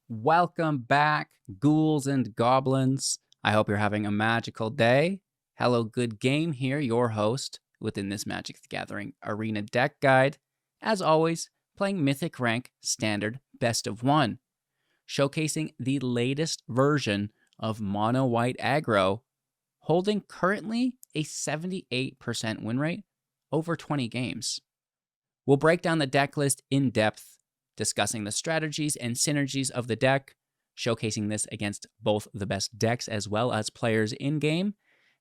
Welcome back, ghouls and goblins. I hope you're having a magical day. Hello, Good Game here, your host within this Magic the Gathering Arena deck guide. As always, playing Mythic rank standard best of one, showcasing the latest version of mono white aggro, holding currently a 78% win rate over 20 games. We'll break down the deck list in depth, discussing the strategies and synergies of the deck, showcasing this against both the best decks as well as players in-game,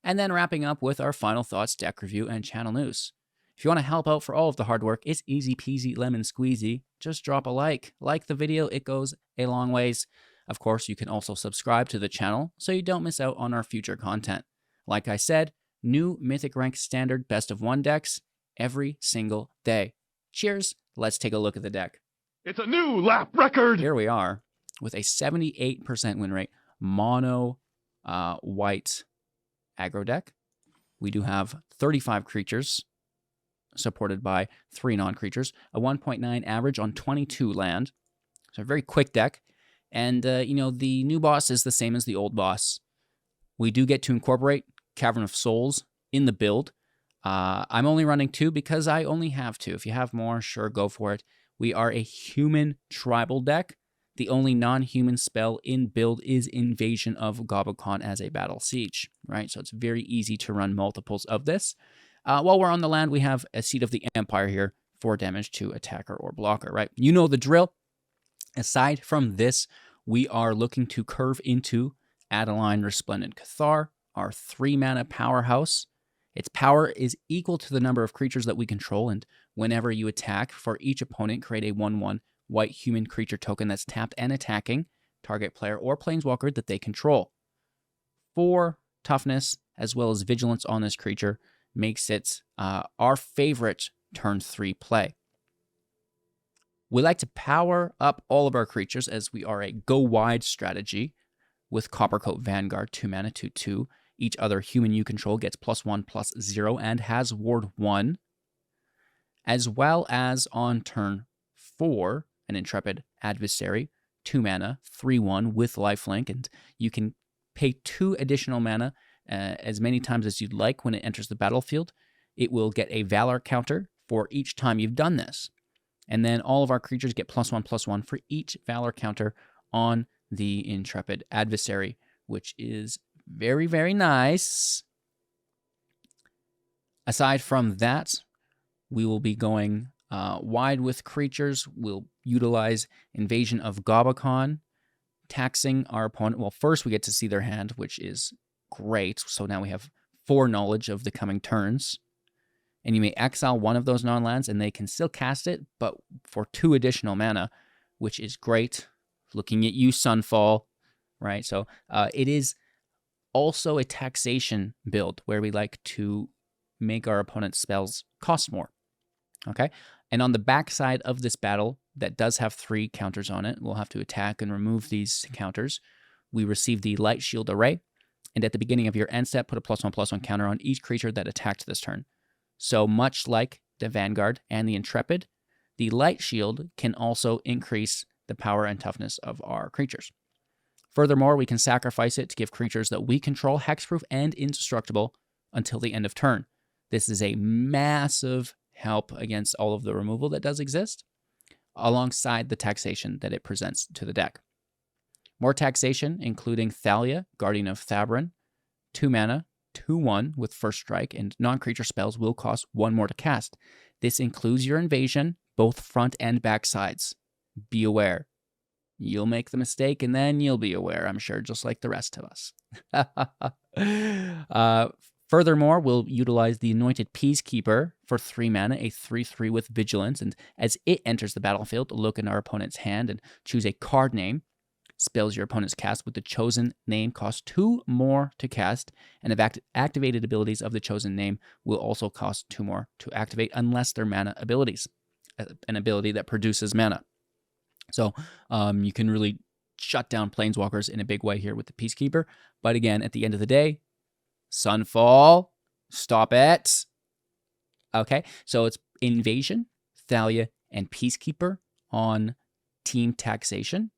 and then wrapping up with our final thoughts, deck review, and channel news. If you want to help out for all of the hard work, it's easy peasy lemon squeezy. Just drop a like. Like the video, it goes a long ways. Of course, you can also subscribe to the channel so you don't miss out on our future content. Like I said, new Mythic rank standard best of one decks every single day. Cheers, let's take a look at the deck. It's a new lap record! Here we are with a 78% win rate, mono white aggro deck. We do have 35 creatures supported by 3 non-creatures, a 1.9 average on 22 land. So a very quick deck. And, the new boss is the same as the old boss. We do get to incorporate Cavern of Souls in the build. I'm only running 2 because I only have 2. If you have more, sure, go for it. We are a human tribal deck. The only non-human spell in build is Invasion of Gobakhan as a battle siege, right? So it's very easy to run multiples of this. While we're on the land, we have a Seat of the Empire here, 4 damage to attacker or blocker, right? You know the drill. Aside from this, we are looking to curve into Adeline Resplendent Cathar, our 3-mana powerhouse. Its power is equal to the number of creatures that we control, and whenever you attack, for each opponent, create a 1/1 white human creature token that's tapped and attacking target player or planeswalker that they control. 4 toughness as well as vigilance on this creature makes it our favorite turn 3 play. We like to power up all of our creatures as we are a go-wide strategy with Coppercoat Vanguard, 2 mana, 2/2. Each other human you control gets +1/+0 and has ward 1. As well as on turn 4, an Intrepid Adversary, 2 mana, 3/1 with lifelink, and you can pay 2 additional mana as many times as you'd like when it enters the battlefield. It will get a Valor counter for each time you've done this. And then all of our creatures get +1/+1 for each Valor counter on the Intrepid Adversary, which is very, very nice. Aside from that, we will be going wide with creatures. We'll utilize Invasion of Gobakhan, taxing our opponent. Well, first we get to see their hand, which is great. So now we have 4 knowledge of the coming turns. And you may exile one of those non-lands, and they can still cast it, but for 2 additional mana, which is great. Looking at you, Sunfall, right? So it is also a taxation build where we like to make our opponent's spells cost more. Okay? And on the backside of this battle, that does have 3 counters on it, we'll have to attack and remove these counters. We receive the Light Shield Array, and at the beginning of your end step, put a +1/+1 counter on each creature that attacked this turn. So much like the Vanguard and the Intrepid, the Light Shield can also increase the power and toughness of our creatures. Furthermore, we can sacrifice it to give creatures that we control hexproof and indestructible until the end of turn. This is a massive help against all of the removal that does exist, alongside the taxation that it presents to the deck. More taxation, including Thalia, Guardian of Thraben, 2 mana, 2/1 with first strike, and non-creature spells will cost 1 more to cast. This includes your invasion, both front and back sides. Be aware. You'll make the mistake, and then you'll be aware, I'm sure, just like the rest of us. Furthermore, we'll utilize the Anointed Peacekeeper for 3 mana, a 3/3 with Vigilance, and as it enters the battlefield, look in our opponent's hand and choose a card name. Spells your opponent's cast with the chosen name cost 2 more to cast, and activated abilities of the chosen name will also cost 2 more to activate unless they're mana abilities, an ability that produces mana. So you can really shut down planeswalkers in a big way here with the Peacekeeper. But again, at the end of the day, Sunfall, stop it. Okay, so it's Invasion, Thalia, and Peacekeeper on Team Taxation.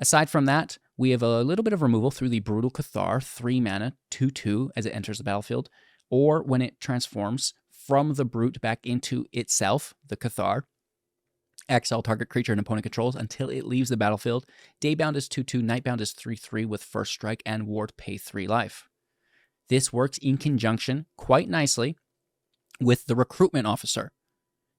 Aside from that, we have a little bit of removal through the Brutal Cathar, 3 mana, 2/2 as it enters the battlefield, or when it transforms from the Brute back into itself, the Cathar. Exile target creature an opponent controls until it leaves the battlefield. Daybound is 2/2, Nightbound is 3/3 with First Strike, and Ward pay 3 life. This works in conjunction quite nicely with the Recruitment Officer,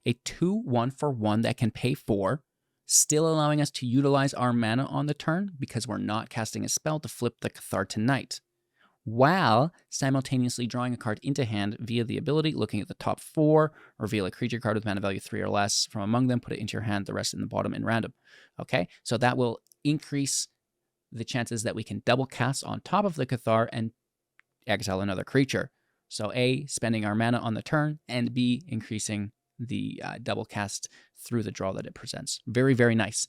a 2/1 for 1 that can pay 4, still allowing us to utilize our mana on the turn because we're not casting a spell to flip the Cathar to Night, while simultaneously drawing a card into hand via the ability, looking at the top 4, reveal a creature card with mana value 3 or less from among them, put it into your hand, the rest in the bottom in random. Okay, so that will increase the chances that we can double cast on top of the Cathar and exile another creature. So A, spending our mana on the turn, and B, increasing the double cast through the draw that it presents. Very, very nice.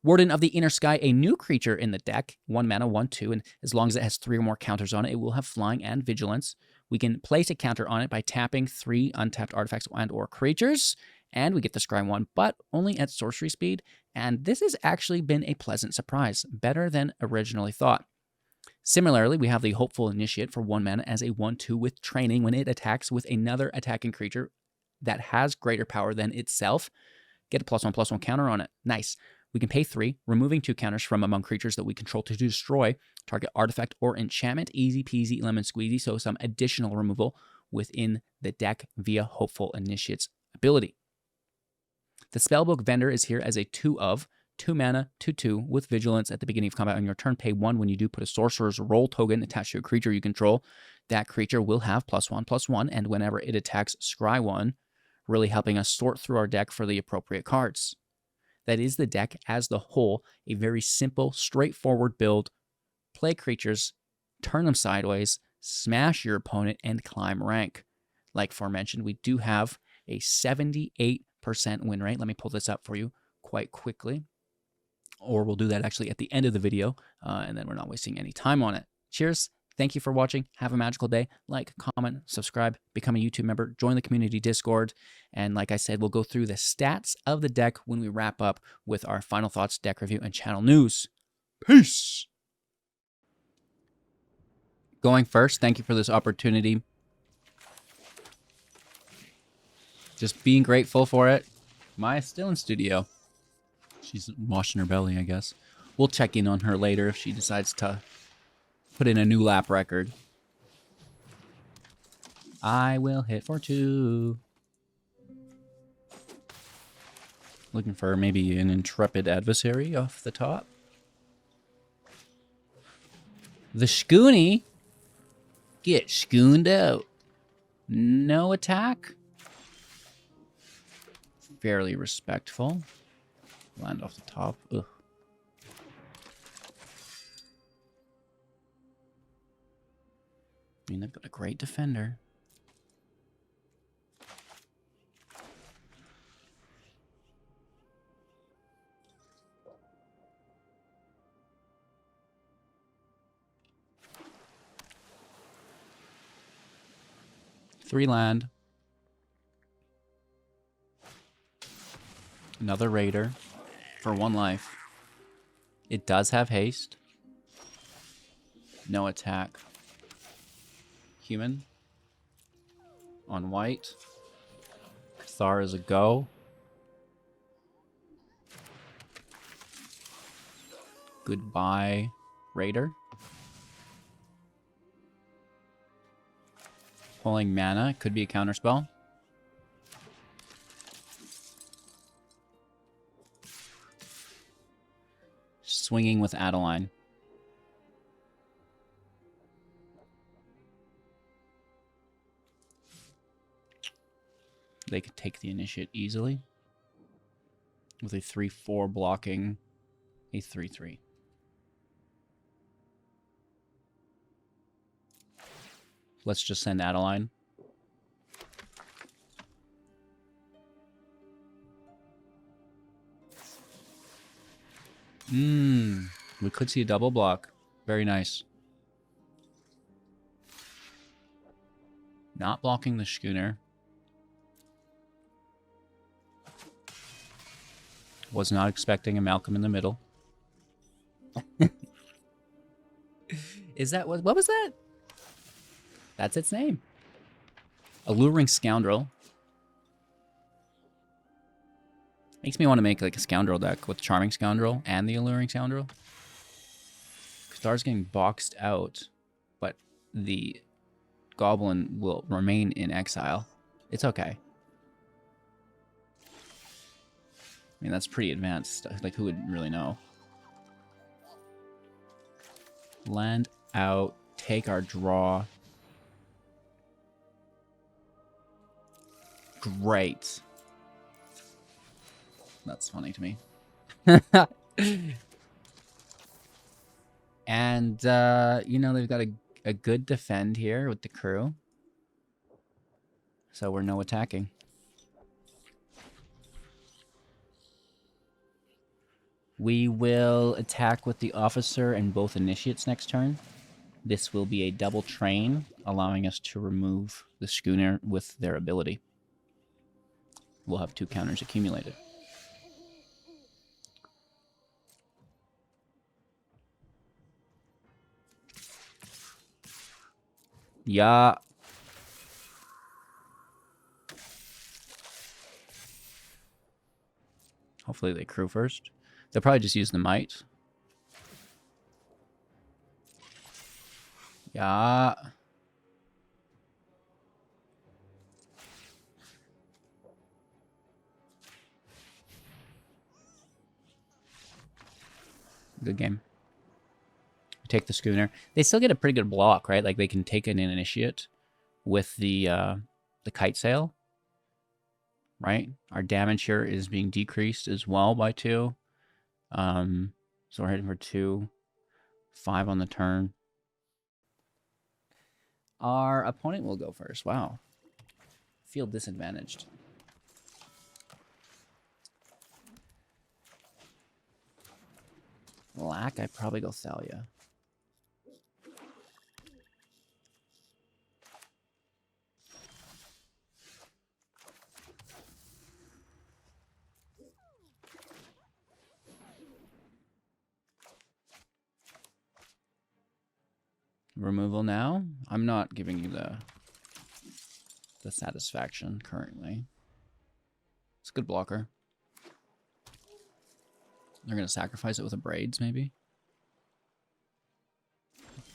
Warden of the Inner Sky, a new creature in the deck, 1 mana, 1/2, and as long as it has 3 or more counters on it, it will have Flying and Vigilance. We can place a counter on it by tapping 3 untapped artifacts and or creatures, and we get the Scry 1, but only at sorcery speed, and this has actually been a pleasant surprise, better than originally thought. Similarly, we have the Hopeful Initiate for 1 mana as a 1/2 with Training. When it attacks with another attacking creature that has greater power than itself, get a +1/+1 counter on it. Nice. We can pay 3, removing 2 counters from among creatures that we control to destroy target artifact or enchantment. Easy peasy lemon squeezy, so some additional removal within the deck via Hopeful Initiate's ability. The Spellbook Vendor is here as a 2 mana, 2/2 with Vigilance at the beginning of combat on your turn. Pay 1 when you do put a Sorcerer's Roll token attached to a creature you control. That creature will have +1/+1, and whenever it attacks, scry 1, really helping us sort through our deck for the appropriate cards. That is the deck as the whole, a very simple, straightforward build. Play creatures, turn them sideways, smash your opponent, and climb rank. Like aforementioned, we do have a 78% win rate. Let me pull this up for you quite quickly. Or we'll do that actually at the end of the video, and then we're not wasting any time on it. Cheers. Thank you for watching. Have a magical day. Like, comment, subscribe, become a YouTube member, join the community Discord. And like I said, we'll go through the stats of the deck when we wrap up with our final thoughts, deck review, and channel news. Peace. Going first, thank you for this opportunity. Just being grateful for it. Maya's still in studio. She's washing her belly, I guess. We'll check in on her later if she decides to put in a new lap record. I will hit for 2. Looking for maybe an intrepid adversary off the top. The Schoonie. Get schooned out. No attack. Fairly respectful. Land off the top. Ugh. I mean, they've got a great defender. Three land. Another Raider for 1 life. It does have haste. No attack. Human. On white. Cathar is a go. Goodbye, Raider. Pulling mana. Could be a counterspell. Swinging with Adeline. They could take the initiate easily. With a 3/4 blocking a 3/3. Let's just send Adeline. We could see a double block. Very nice. Not blocking the schooner. Was not expecting a Malcolm in the middle. Is that what was that? That's its name. Alluring Scoundrel. Makes me want to make like a Scoundrel deck with Charming Scoundrel and the Alluring Scoundrel. Star's getting boxed out, but the Goblin will remain in exile. It's okay. I mean, that's pretty advanced stuff. Like, who would really know? Land out, take our draw. Great. That's funny to me. And, you know, they've got a good defend here with the crew. So we're no attacking. We will attack with the officer and both initiates next turn. This will be a double train, allowing us to remove the schooner with their ability. We'll have 2 counters accumulated. Yeah. Hopefully they crew first. They'll probably just use the might. Yeah. Good game. Take the schooner. They still get a pretty good block, right? Like they can take an initiate with the kite sail. Right? Our damage here is being decreased as well by 2. So we're heading for 2. 5 on the turn. Our opponent will go first. Wow. Feel disadvantaged. Black, I'd probably go Thalia. Removal now? I'm not giving you the satisfaction currently. It's a good blocker. They're going to sacrifice it with a Braids, maybe?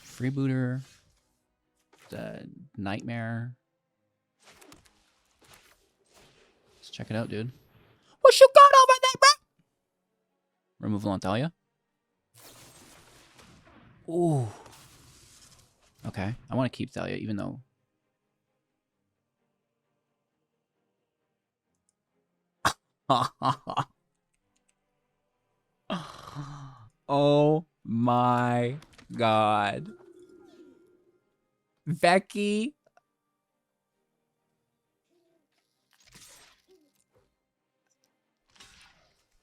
Freebooter. The Nightmare. Let's check it out, dude. What you got over there, bro? Removal on Thalia. Ooh. Okay. I want to keep Thalia, even though... Oh my god. Becky.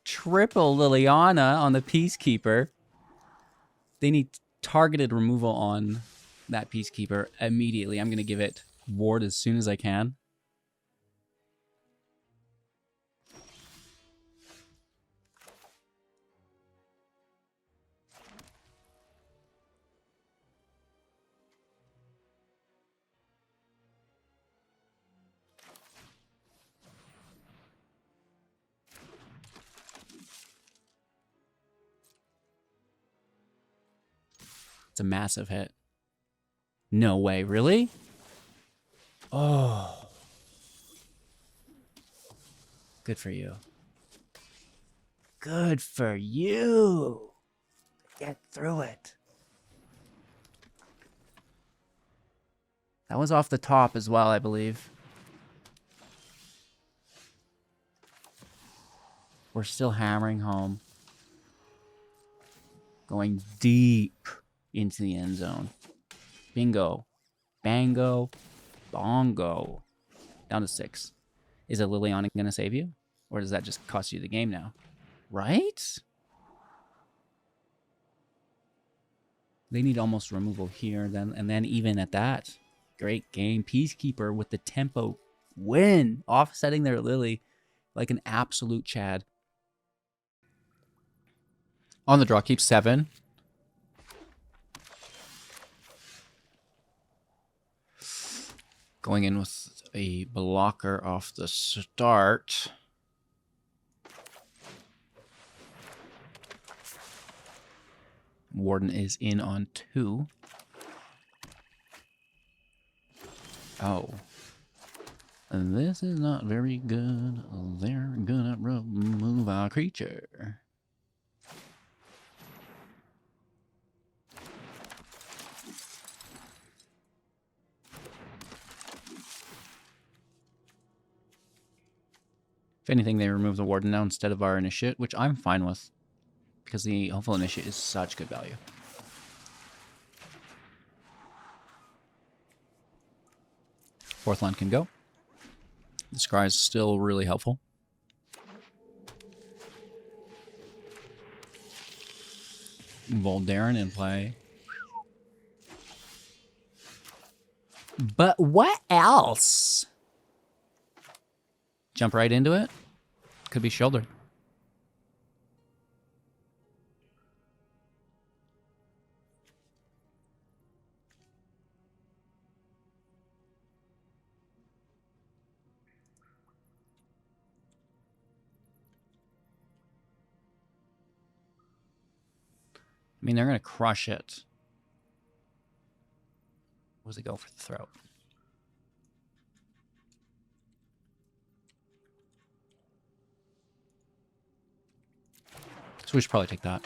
Triple Liliana on the Peacekeeper. They need targeted removal on that Peacekeeper immediately. I'm going to give it ward as soon as I can. It's a massive hit. No way, really? Oh. Good for you. Good for you. Get through it. That was off the top as well, I believe. We're still hammering home. Going deep into the end zone. Bingo. Bango. Bongo. Down to 6. Is a Liliana going to save you? Or does that just cost you the game now? Right? They need almost removal here, then, and then even at that. Great game. Peacekeeper with the tempo win. Offsetting their Lily like an absolute Chad. On the draw, keep 7. Going in with a blocker off the start. Warden is in on 2. Oh. This is not very good. They're gonna remove our creature. If anything, they remove the Warden now instead of our Initiate, which I'm fine with. Because the Hopeful Initiate is such good value. Fourth land can go. The Scry is still really helpful. Voldaren in play. But what else? Jump right into it? Could be shouldered. I mean, they're going to crush it. What does it go for the throat? So we should probably take that.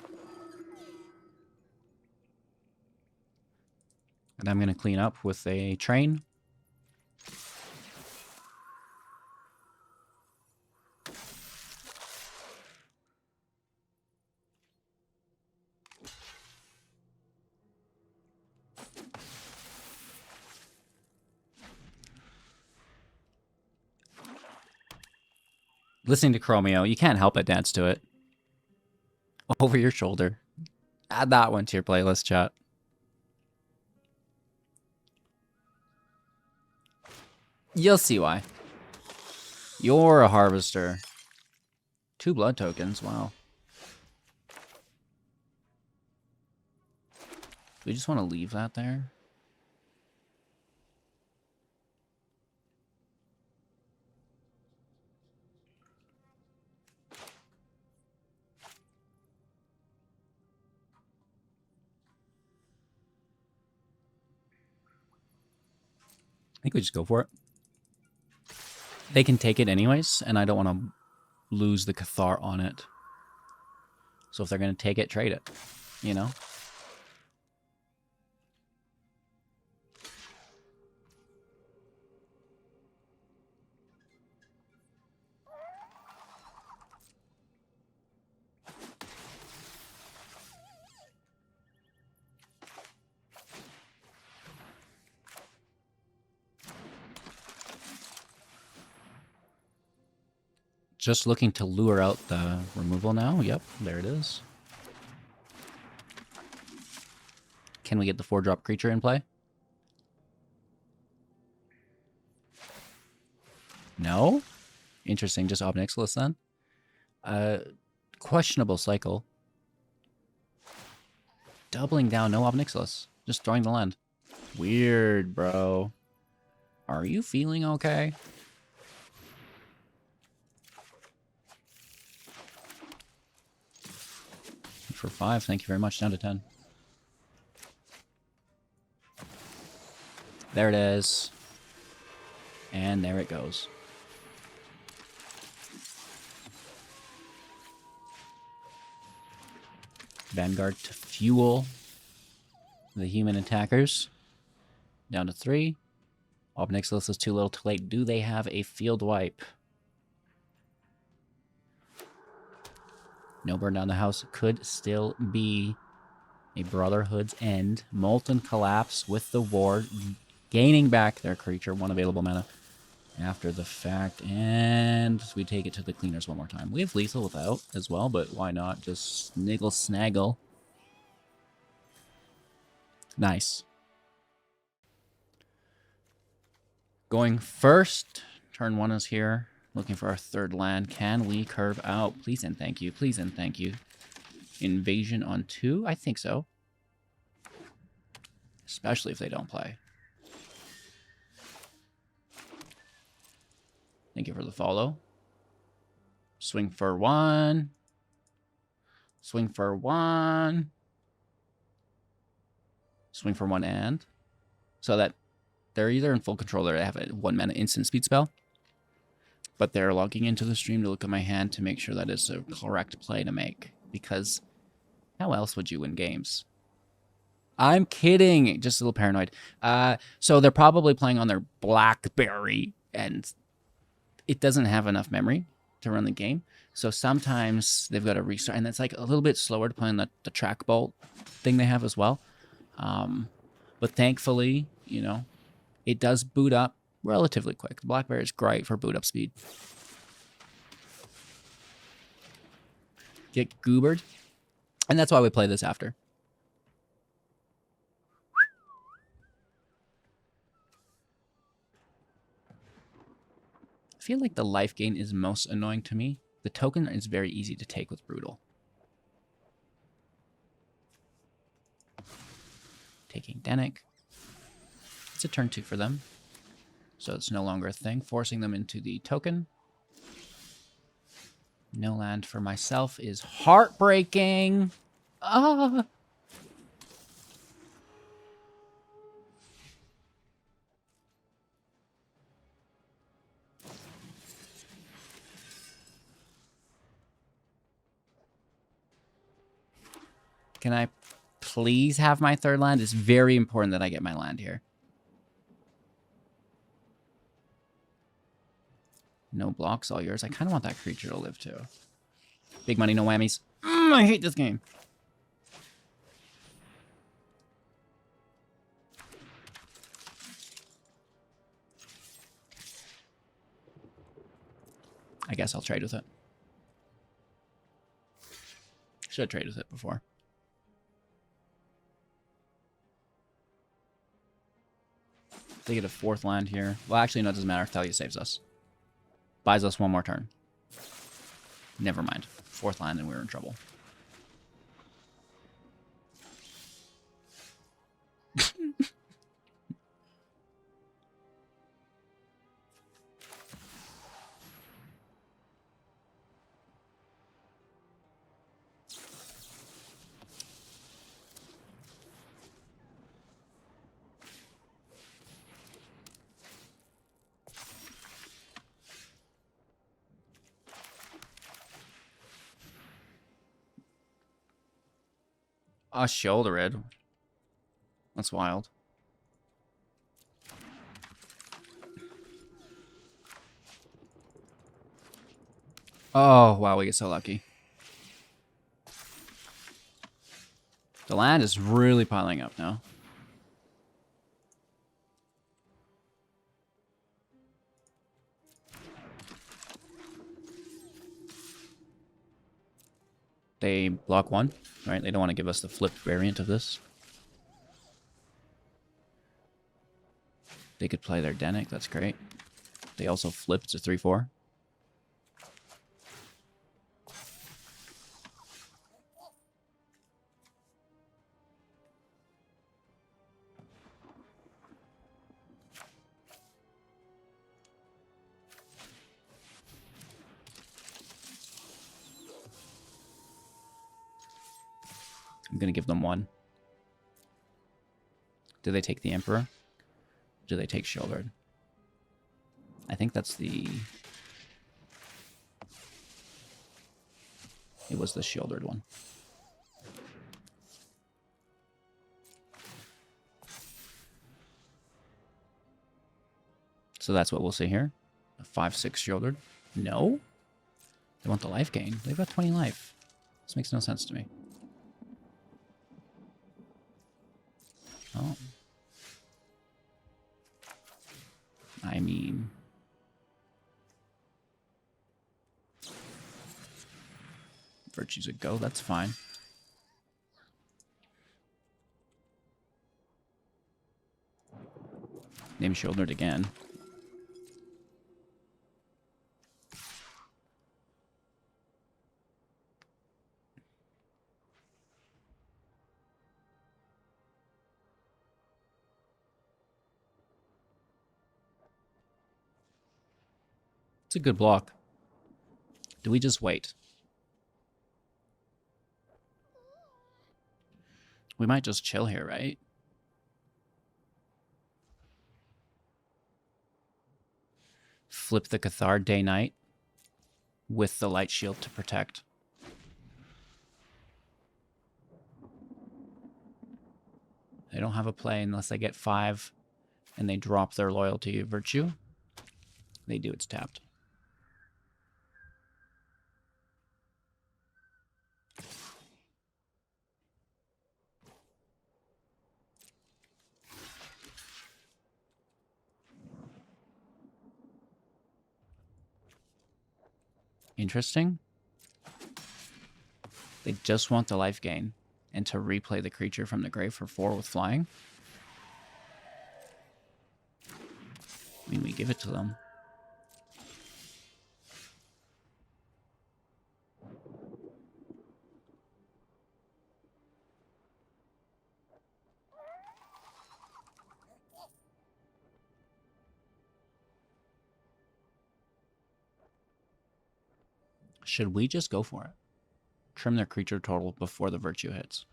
And I'm going to clean up with a train. Listening to Chromio, you can't help but dance to it. Over your shoulder. Add that one to your playlist, chat. You'll see why. You're a harvester. 2 blood tokens, wow. Do we just want to leave that there? I think we just go for it. They can take it anyways, and I don't want to lose the Cathar on it. So if they're going to take it, trade it. You know? Just looking to lure out the removal now. Yep, there it is. Can we get the 4-drop creature in play? No? Interesting, just Ob Nixilis then. Questionable cycle. Doubling down, no Ob Nixilis. Just throwing the land. Weird, bro. Are you feeling okay? For 5, thank you very much. Down to 10. There it is. And there it goes. Vanguard to fuel the human attackers. Down to 3. Ob Nixilis is too little too late. Do they have a field wipe? No burn down the house could still be a Brotherhood's End. Molten Collapse with the ward, gaining back their creature, 1 available mana after the fact. And we take it to the cleaners one more time. We have lethal without as well, but why not? Just sniggle snaggle. Nice. Going first. Turn 1 is here. Looking for our 3rd land. Can we curve out? Please and thank you. Please and thank you. Invasion on 2? I think so. Especially if they don't play. Thank you for the follow. Swing for one. Swing for one. Swing for one and. So that they're either in full control or they have a 1 mana instant speed spell. But they're logging into the stream to look at my hand to make sure that it's a correct play to make. Because how else would you win games? I'm kidding. Just a little paranoid. So they're probably playing on their BlackBerry, and it doesn't have enough memory to run the game. So sometimes they've got to restart, and it's like a little bit slower to play on the trackball thing they have as well. But thankfully, you know, it does boot up relatively quick. The BlackBerry is great for boot up speed. Get goobered. And that's why we play this after. I feel like the life gain is most annoying to me. The token is very easy to take with Brutal. Taking Denick. It's a turn 2 for them. So it's no longer a thing. Forcing them into the token. No land for myself is heartbreaking. Ah. Can I please have my third land? It's very important that I get my land here. No blocks, all yours. I kind of want that creature to live too. Big money, no whammies. I hate this game. I guess I'll trade with it. Should have traded with it before. They get a 4th land here. Well, actually, no, it doesn't matter. Thalia saves us. Buys us 1 more turn. Never mind. 4th land and we're in trouble. Shoulder it. That's wild. Oh, wow, we get so lucky. The land is really piling up now. They block 1, right? They don't want to give us the flipped variant of this. They could play their Denick, that's great. They also flipped to 3-4. I'm going to give them 1. Do they take the Emperor? Do they take Shieldred? I think that's the... It was the Shieldred one. So that's what we'll see here. A 5-6 Shieldred. No? They want the life gain. They've got 20 life. This makes no sense to me. Oh. I mean... Virtue's a go, that's fine. Name Shouldered again. It's a good block. Do we just wait? We might just chill here, right? Flip the Cathar day-night with the Light Shield to protect. They don't have a play unless they get 5 and they drop their loyalty virtue. They do, it's tapped. Interesting. They just want the life gain and to replay the creature from the grave for 4 with flying. I mean, we give it to them. Should we just go for it? Trim their creature total before the virtue hits.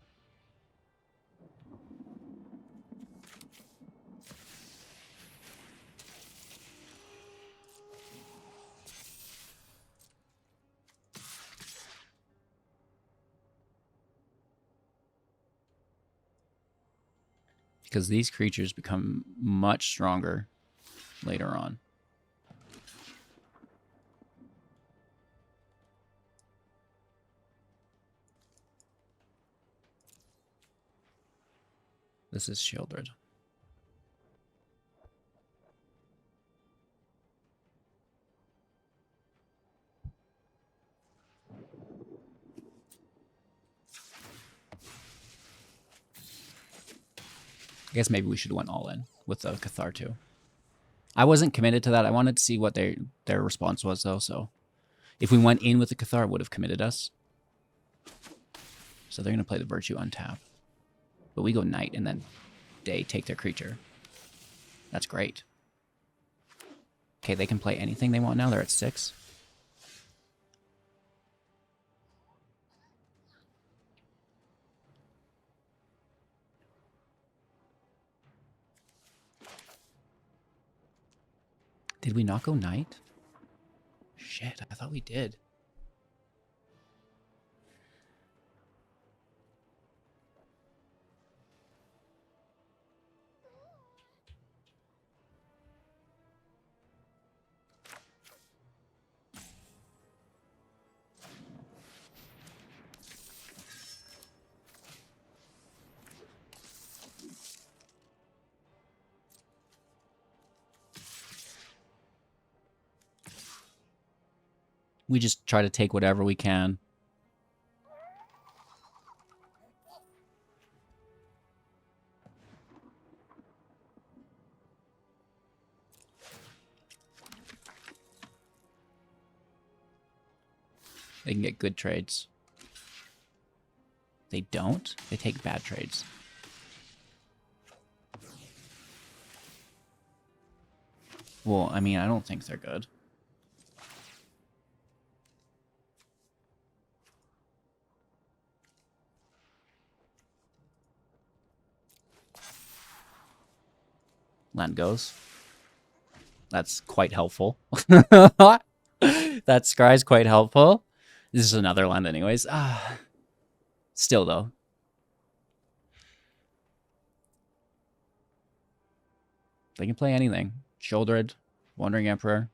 Because these creatures become much stronger later on. This is shielded. I guess maybe we should have went all in with the Cathar too. I wasn't committed to that. I wanted to see what their response was though. So if we went in with the Cathar, it would have committed us. So they're going to play the Virtue untap. But we go night and then they take their creature. That's great. Okay, they can play anything they want now. They're at 6. Did we not go night? Shit, I thought we did. We just try to take whatever we can. They can get good trades. They don't? They take bad trades. Well, I mean, I don't think they're good. Land goes. That's quite helpful. That scry's quite helpful. This is another land anyways. Still though. They can play anything. Shouldered, Wandering Emperor.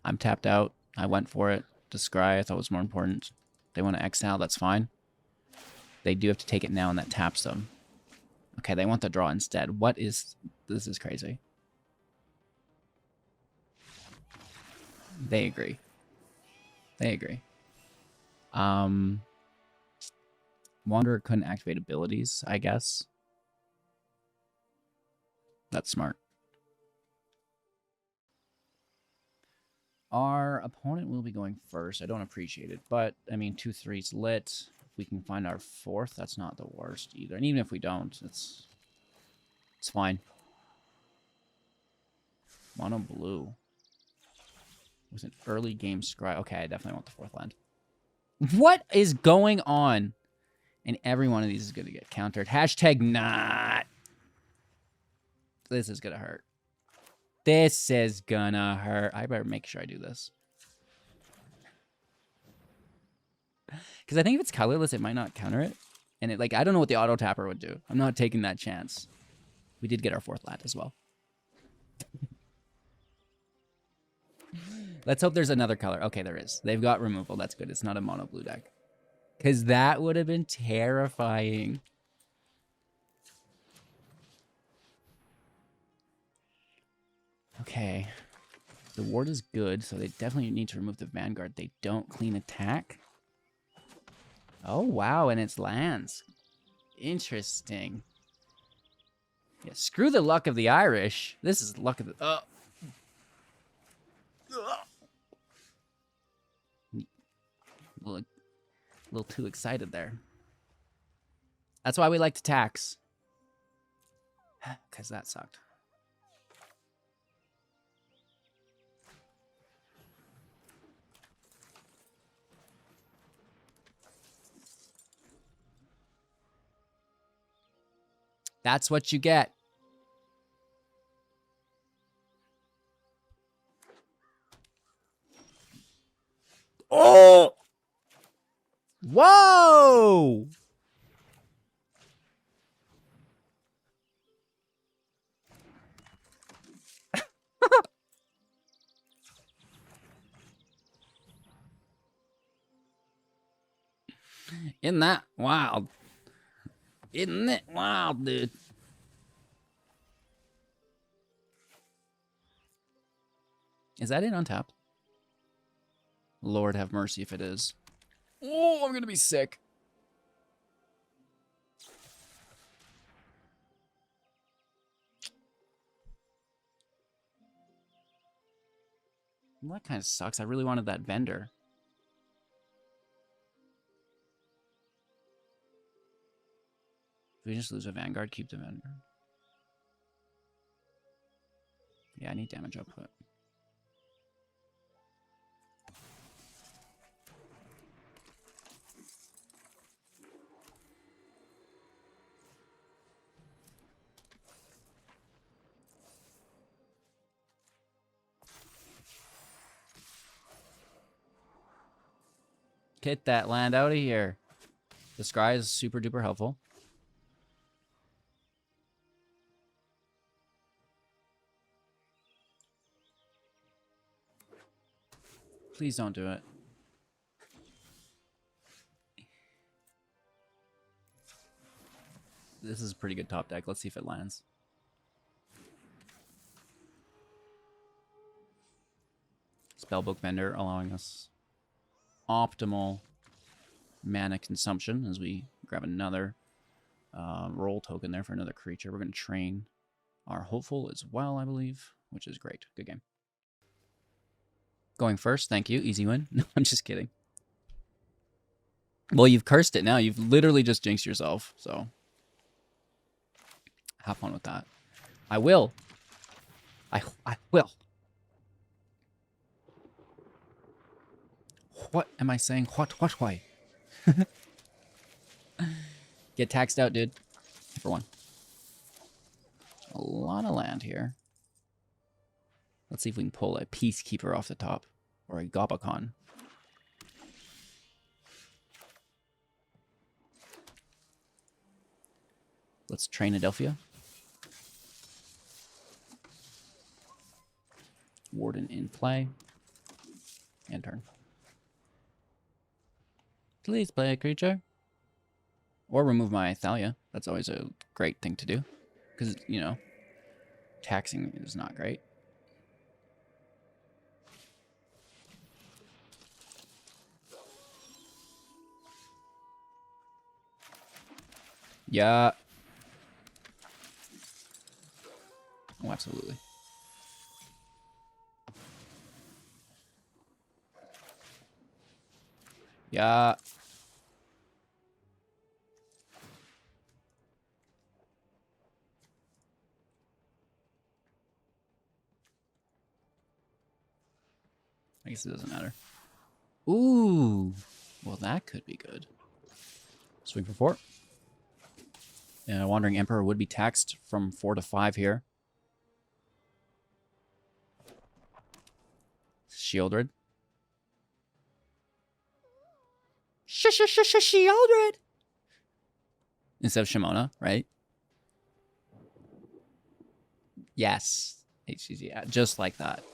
I'm tapped out. I went for it. To scry, I thought was more important. They want to exile, that's fine. They do have to take it now and that taps them. Okay, they want the draw instead. What is... This is crazy. They agree. They agree. Wanderer couldn't activate abilities, I guess. That's smart. Our opponent will be going first. I don't appreciate it, but, I mean, 2-3's lit. If we can find our 4th, that's not the worst either. And even if we don't, it's fine. Mono blue. was an early game scry. Okay, I definitely want the 4th land. What is going on? And every one of these is going to get countered. Hashtag not. This is going to hurt. This is going to hurt. I better make sure I do this. Because I think if it's colorless, it might not counter it. And it, like, I don't know what the auto tapper would do. I'm not taking that chance. We did get our 4th land as well. Let's hope there's another color. Okay, there is. They've got removal. That's good. It's not a mono blue deck. Because that would have been terrifying. Okay. The ward is good, so they definitely need to remove the Vanguard. They don't clean attack. Oh, wow, and it's lands. Interesting. Yeah, screw the luck of the Irish. This is luck of the... A little too excited there. That's why we like to tax. Because that sucked. That's what you get. Oh! Whoa! Isn't that wild? Isn't it wild, dude? Is that it on top? Lord have mercy if it is. Oh, I'm gonna be sick. Well, that kind of sucks. I really wanted that vendor. If we just lose a Vanguard, keep the vendor. Yeah, I need damage output. Get that land out of here. The scry is super duper helpful. Please don't do it. This is a pretty good top deck. Let's see if it lands. Spellbook Vendor allowing us optimal mana consumption as we grab another roll token there for another creature. We're going to train our hopeful as well, I believe, which is great. Good game. Going first, thank you. Easy win. No, I'm just kidding. Well, you've cursed it now. You've literally just jinxed yourself, so have fun with that. I will. I will. What am I saying? What, why? Get taxed out, dude. For one. A lot of land here. Let's see if we can pull a Peacekeeper off the top. Or a Gobakhan. Let's train Adelphia. Warden in play. And turn. Please play a creature. Or remove my Thalia. That's always a great thing to do. Because, you know, taxing is not great. Yeah. Oh, absolutely. Yeah. I guess it doesn't matter. Ooh. Well, that could be good. Swing for 4. Wandering Emperor would be taxed from 4 to 5 here. Shieldred. Shieldred! Instead of Shimona, right? Yes. HGG. Yeah, just like that.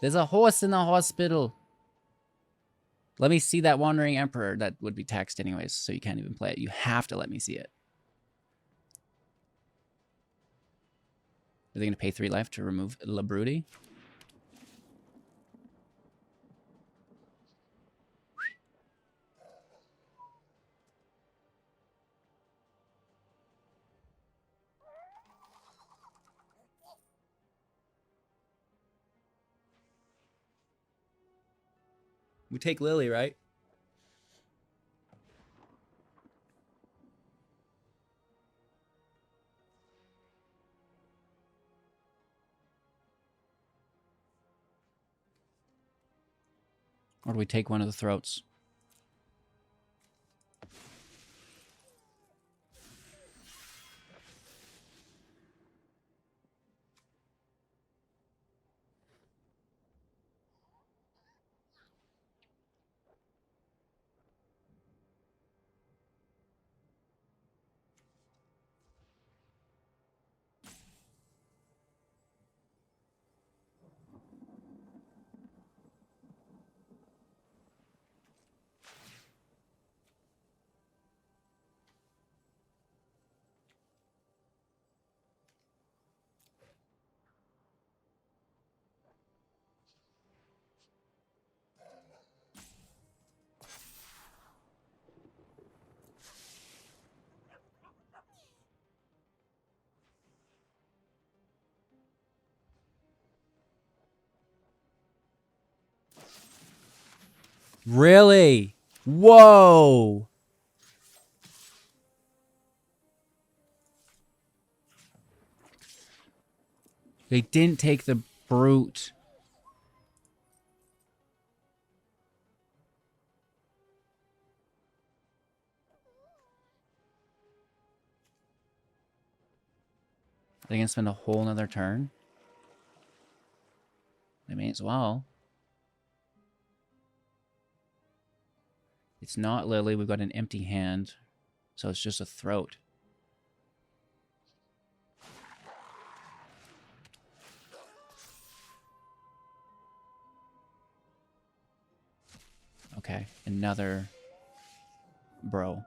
There's a horse in the hospital. Let me see that Wandering Emperor. That would be taxed anyways, so you can't even play it. You have to let me see it. Are they going to pay 3 life to remove Labruti? We take Lily, right? Or do we take one of the throats? Really? Whoa! They didn't take the brute. They can spend a whole nother turn. They may as well. It's not Lily. We've got an empty hand. So it's just a throat. Okay, another bro.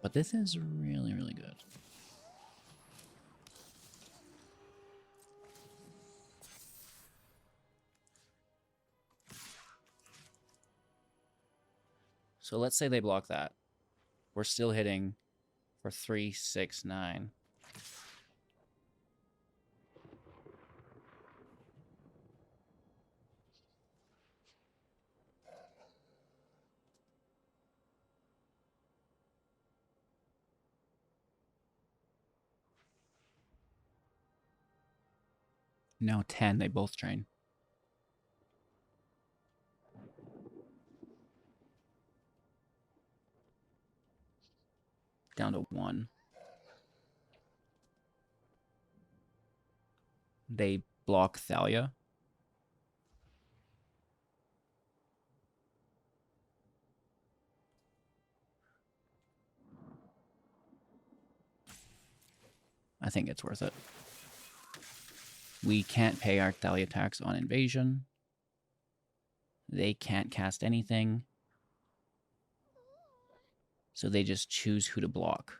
But this is really, really good. So let's say they block that. We're still hitting for 3, 6, 9. Now 10, they both train. Down to 1. They block Thalia. I think it's worth it. We can't pay our Thalia tax on invasion. They can't cast anything. So they just choose who to block.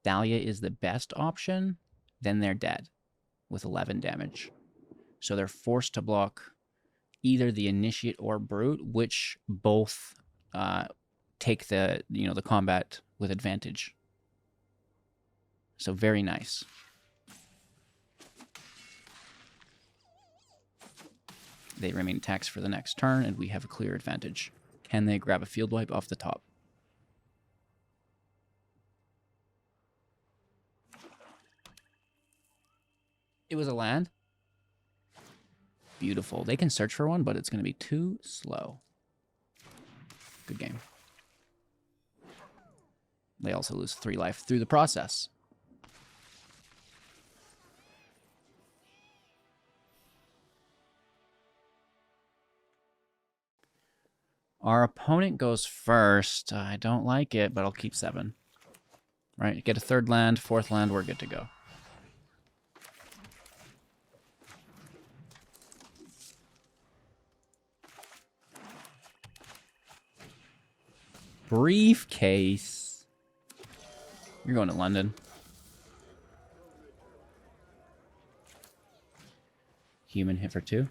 Thalia is the best option, then they're dead with 11 damage. So they're forced to block either the Initiate or Brute, which both take the the combat with advantage. So very nice. They remain taxed for the next turn, and we have a clear advantage. Can they grab a field wipe off the top? It was a land? beautiful. They can search for one, but it's going to be too slow. Good game. They also lose 3 life through the process. Our opponent goes first. I don't like it, but I'll keep 7. Right, get a 3rd land, 4th land, we're good to go. Briefcase. You're going to London. Human hit for 2.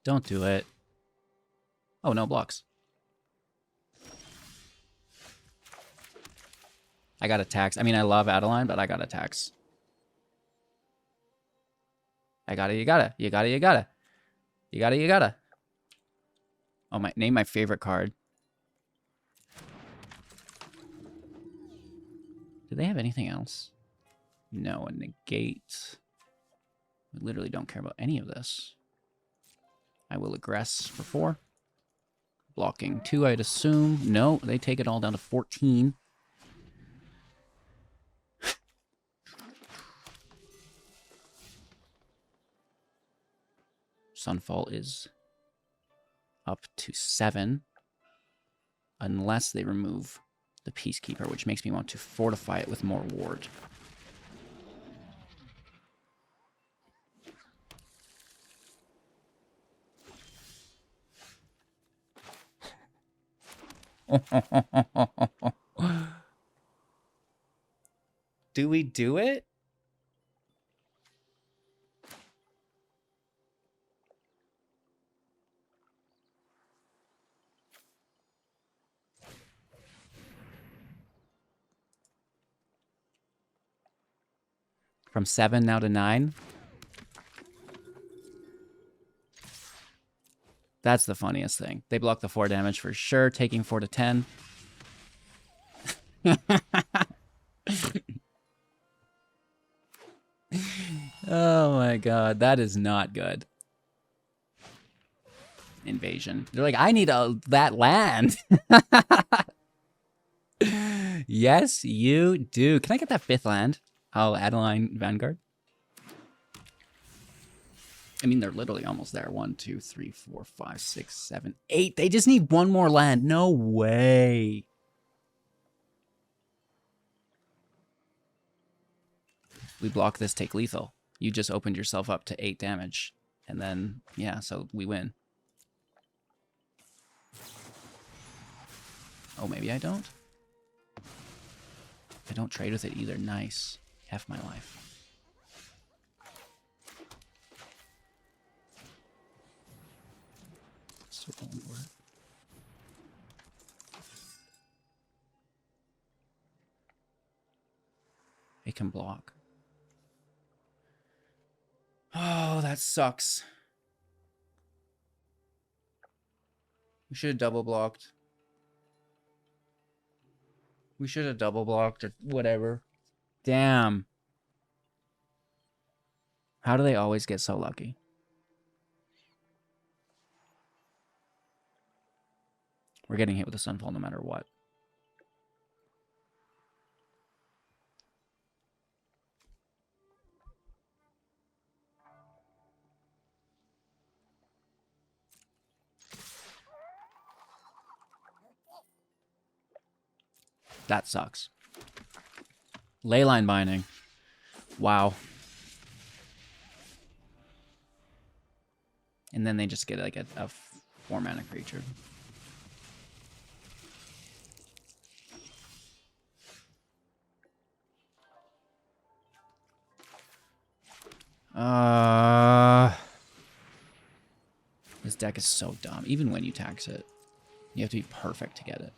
Don't do it. Oh, no blocks. I got a tax. I mean, I love Adeline, but I got a tax. I got it, you gotta. You gotta, you gotta. You gotta, you gotta. Oh, name my favorite card. Do they have anything else? No, a negate. We literally don't care about any of this. I will aggress for 4. Blocking 2, I'd assume. No, they take it all down to 14. Sunfall is up to 7. Unless they remove the Peacekeeper, which makes me want to fortify it with more ward. Do we do it? From 7 now to 9? That's the funniest thing. They block the 4 damage for sure, taking 4 to 10. Oh my god, that is not good. Invasion. They're like, I need that land. Yes, you do. Can I get that 5th land? Oh, Adeline Vanguard. I mean, they're literally almost there. 1, 2, 3, 4, 5, 6, 7, 8. They just need 1 more land. No way. We block this, take lethal. You just opened yourself up to 8 damage. And then, yeah, so we win. Oh, maybe I don't? I don't trade with it either. Nice. Half my life. Circle and word. It can block. Oh, that sucks. We should have double blocked. We should have double blocked or whatever. Damn. How do they always get so lucky? We're getting hit with a Sunfall no matter what. That sucks. Leyline Binding. Wow. And then they just get like a 4-mana creature. This deck is so dumb. Even when you tax it, you have to be perfect to get it.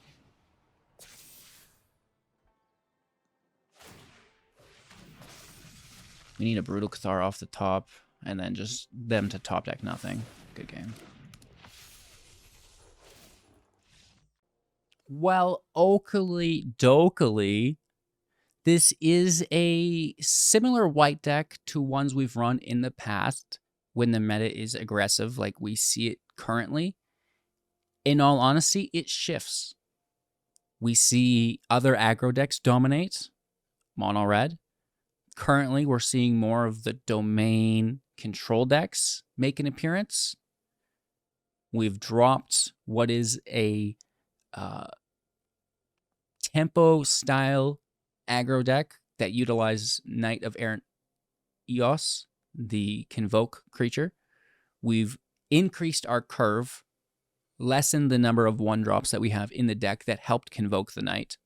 We need a Brutal Cathar off the top, and then just them to top deck nothing. Good game. Well, Oakley Dokley, this is a similar white deck to ones we've run in the past when the meta is aggressive like we see it currently. In all honesty, it shifts. We see other aggro decks dominate, mono red. Currently, we're seeing more of the domain control decks make an appearance. We've dropped what is a tempo style aggro deck that utilizes Knight of Errant Eos, the Convoke creature. We've increased our curve, lessened the number of 1-drops that we have in the deck that helped Convoke the Knight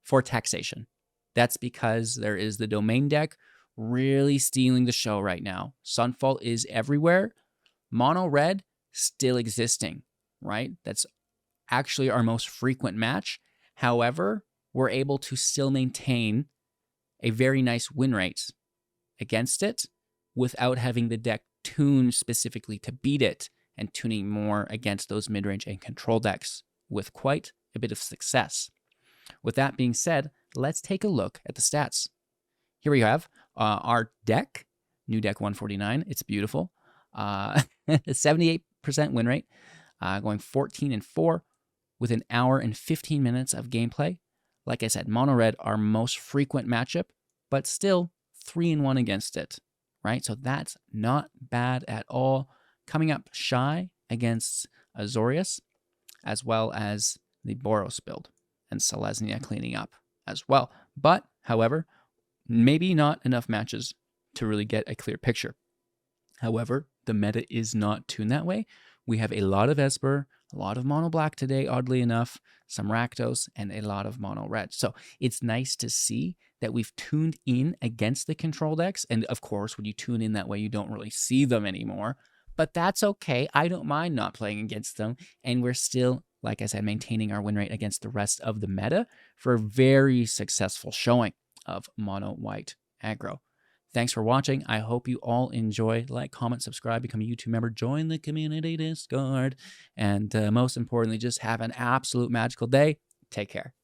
for taxation. That's because there is the domain deck really stealing the show right now. Sunfall is everywhere. Mono red still existing, right? That's actually our most frequent match. However, we're able to still maintain a very nice win rate against it without having the deck tuned specifically to beat it and tuning more against those mid-range and control decks with quite a bit of success. With that being said, let's take a look at the stats. Here we have our deck, new deck 149. It's beautiful. 78% win rate, going 14-4 with an hour and 15 minutes of gameplay. Like I said, mono red, our most frequent matchup, but still 3-1 against it, right? So that's not bad at all. Coming up shy against Azorius, as well as the Boros build, and Selesnya cleaning up as well. But, however, maybe not enough matches to really get a clear picture. However, the meta is not tuned that way. We have a lot of Esper, a lot of mono black today, oddly enough, some Rakdos, and a lot of mono red. So it's nice to see that we've tuned in against the control decks. And of course, when you tune in that way, you don't really see them anymore. But that's okay. I don't mind not playing against them. And we're still, like I said, maintaining our win rate against the rest of the meta for a very successful showing of mono white aggro. Thanks for watching. I hope you all enjoy. Like, comment, subscribe, become a YouTube member, join the community Discord, and most importantly, just have an absolute magical day. Take care.